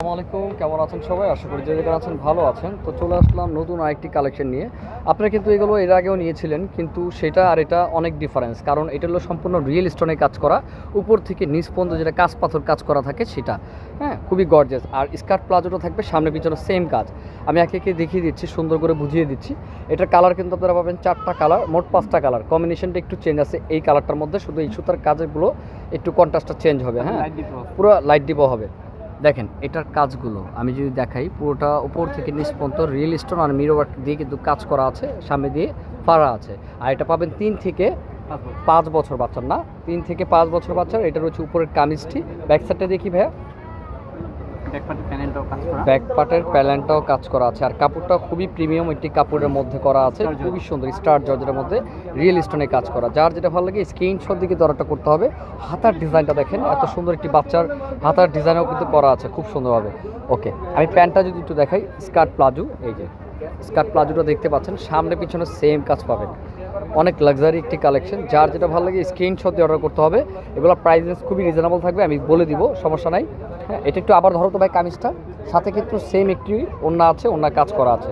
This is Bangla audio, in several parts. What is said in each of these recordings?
আসসালামু আলাইকুম, কেমন আছেন সবাই? আশা করি যে যেখানে আছেন ভালো আছেন। তো চলে আসলাম নতুন আরেকটি কালেকশন নিয়ে। আপনারা কিন্তু এগুলো এর আগেও নিয়েছিলেন, কিন্তু সেটা আর এটা অনেক ডিফারেন্স। কারণ এটা হলো সম্পূর্ণ রিয়েল স্টোনে কাজ করা, উপর থেকে নিচ পর্যন্ত যেটা কাঁচ পাথর কাজ করা থাকে সেটা। হ্যাঁ, খুবই গর্জিয়াস। আর স্কার্ট প্লাজোটা থাকবে সামনে পিছনে সেম কাজ। আমি একে একে দেখিয়ে দিচ্ছি, সুন্দর করে বুঝিয়ে দিচ্ছি। এটার কালার কিন্তু আপনারা পাবেন 4টা কালার, মোট 5টা কালার। কম্বিনেশনটা একটু চেঞ্জ আছে এই কালারটার মধ্যে, শুধু এই সুতার কাজগুলো একটু কন্ট্রাস্টটা চেঞ্জ হবে। হ্যাঁ, পুরো লাইট ডিপো হবে। দেখেন এটার কাজগুলো আমি যদি দেখাই, পুরোটা উপর থেকে নিচ পর্যন্ত রিয়েল স্টোন আর মিরর ওয়ার্ক দিয়ে কিন্তু কাজ করা আছে, সামনে দিয়ে ফাড়া আছে। আর এটা পাবেন 3 থেকে 5 বছর বাচ্চার, না 3 থেকে 5 বছর বাচ্চার। এটা রয়েছে উপরের কামিজটি। ব্যাক সাইডটা দেখি ভাইয়া, ব্যাক পার্টের প্যানেলটাও কাজ করা আছে। আর কাপড়টা খুবই প্রিমিয়াম একটি কাপড়ের মধ্যে করা আছে, খুবই সুন্দর স্টার জর্জের মধ্যে রিয়েল স্টোনে কাজ করা। যার যেটা ভালো লাগে স্ক্রিনশট দিকে অর্ডারটা করতে হবে। হাতার ডিজাইনটা দেখেন, এত সুন্দর একটি বাচ্চার হাতার ডিজাইনও কিন্তু করা আছে খুব সুন্দরভাবে। ওকে, আমি প্যান্টটা যদি একটু দেখাই, স্কার্ট প্লাজো। এই যে স্কার্ট প্লাজোটা দেখতে পাচ্ছেন, সামনে পিছনে সেম কাজ পাবেন। অনেক লাক্সারি একটি কালেকশন। যার যেটা ভালো লাগে স্ক্রিনশট দিয়ে অর্ডার করতে হবে। এগুলো প্রাইস খুবই রিজনেবল থাকবে, আমি বলে দিব, সমস্যা নাই। হ্যাঁ, এটা একটু আবার ধরো তো ভাই কামিজটা, সাথে কিন্তু সেম একটি ওড়না আছে, ওড়না কাজ করা আছে।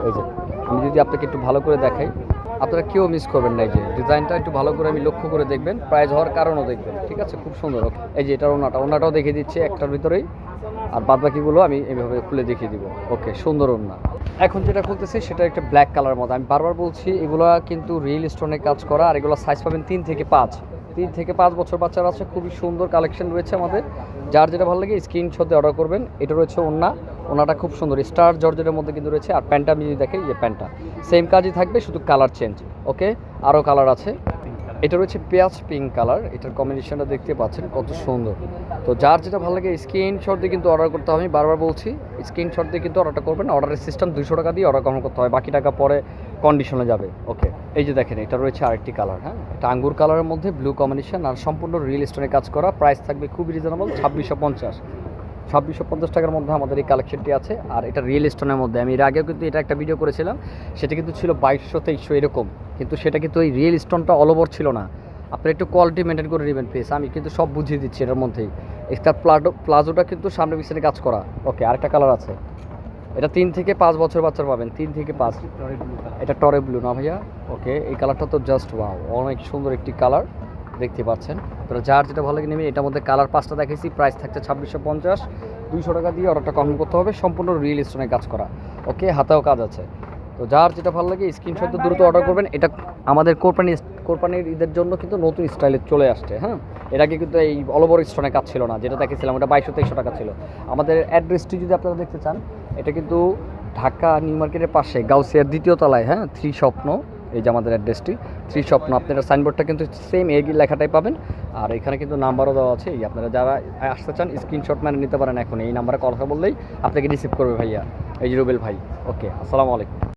এই যে আমি যদি আপনাকে একটু ভালো করে দেখাই, আপনারা কেউ মিস করবেন না। এই যে ডিজাইনটা একটু ভালো করে আমি লক্ষ্য করে দেখবেন, প্রাইস হওয়ার কারণও দেখবেন। ঠিক আছে, খুব সুন্দর। এই যে এটার ওড়নাটাও দেখিয়ে দিচ্ছি একটার ভিতরেই, আর বাদ বাকিগুলো আমি এইভাবে খুলে দেখিয়ে দিব। ওকে, সুন্দর ওড়না। এখন যেটা খুলতেছি সেটা একটা ব্ল্যাক কালার মধ্যে। আমি বারবার বলছি এগুলো কিন্তু রিয়েল স্টোনে কাজ করা, আর এগুলো সাইজ পাবেন 3 থেকে 5 বছর বাচ্চারা আছে। খুবই সুন্দর কালেকশন রয়েছে আমাদের। যার যেটা ভালো লাগে স্ক্রিনশট দিয়ে অর্ডার করবেন। এটা রয়েছে ওনাটা খুব সুন্দর স্টার জর্জের মধ্যে কিন্তু রয়েছে। আর প্যান্টটা আমি যদি দেখি, এই প্যান্টটা সেম কাজই থাকবে, শুধু কালার চেঞ্জ। ওকে, আরও কালার আছে। এটা রয়েছে পেঁয়াজ পিঙ্ক কালার। এটার কম্বিনেশনটা দেখতে পাচ্ছেন কত সুন্দর। তো যার যেটা ভালো লাগে স্ক্রিনশট দিয়ে কিন্তু অর্ডার করতে হবে। আমি বারবার বলছি স্ক্রিনশট দিয়ে কিন্তু অর্ডারটা করবেন। অর্ডারের সিস্টেম 200 টাকা দিয়ে অর্ডার কনফার্ম করতে হয়, বাকি টাকা পরে কন্ডিশনে যাবে। ওকে, এই যে দেখেন এটা রয়েছে আরেকটি কালার। হ্যাঁ, এটা আঙ্গুর কালারের মধ্যে ব্লু কম্বিনেশন, আর সম্পূর্ণ রিয়েল স্টোনে কাজ করা। প্রাইস থাকবে খুবই রিজনেবল, 2650 টাকার মধ্যে আমাদের এই কালেকশনটি আছে। আর এটা রিয়েল স্টোনের মধ্যে। আমি এর আগেও কিন্তু এটা একটা ভিডিও করেছিলাম, সেটা কিন্তু ছিল 2200-2300 এরকম, কিন্তু সেটা কিন্তু ওই রিয়েল স্টোনটা অল ওভার ছিল না। আপনারা একটু কোয়ালিটি মেনটেন করে নেবেন প্লিজ। আমি কিন্তু সব বুঝিয়ে দিচ্ছি এটার মধ্যেই। এক্সট্রা প্লাজোটা কিন্তু সামনে পিছনে কাজ করা। ওকে, আরেকটা কালার আছে। এটা 3 থেকে 5 বছর বাচ্চার পাবেন, 3 থেকে 5। এটা টরে ব্লু না ভাইয়া? ওকে, এই কালারটা তো জাস্ট ওয়াও, অনেক সুন্দর একটি কালার দেখতে পাচ্ছেন। তো যার যেটা ভালো লাগে নেবেন। এটার মধ্যে কালার 5টা দেখেছি, প্রাইস থাকছে 2650। 200 টাকা দিয়ে অর্ডারটা কনফার্ম করতে হবে, সম্পূর্ণ রিয়েল স্টোনে কাজ করা। ওকে, হাতেও কাজ আছে। তো যার যেটা ভালো লাগে স্ক্রিনশট দিয়ে দ্রুত অর্ডার করবেন। এটা আমাদের কোরবানির ঈদের জন্য কিন্তু নতুন স্টাইলে চলে আসছে। হ্যাঁ, এর আগে কিন্তু এই অল ওভার স্টোনে কাজ ছিল না, যেটা দেখেছিলাম ওটা 2200-2300 টাকা ছিল। আমাদের অ্যাড্রেসটি যদি আপনারা দেখতে চান, এটা কিন্তু ঢাকা নিউ মার্কেটের পাশে গাউসিয়ার 2য় তলায়। হ্যাঁ, 3 স্বপ্ন, এই যে আমাদের অ্যাড্রেসটি 3 স্বপ্ন। আপনারা সাইনবোর্ডটা কিন্তু সেম এই লেখাটাই পাবেন। আর এখানে কিন্তু নাম্বারও দেওয়া আছে। এই আপনারা যারা আসতে চান স্ক্রিনশট মানে নিতে পারেন। এখন এই নাম্বারে কথা বললেই আপনাকে রিসিভ করবে ভাইয়া, এই যে রুবেল ভাই। ওকে, আসসালামু আলাইকুম।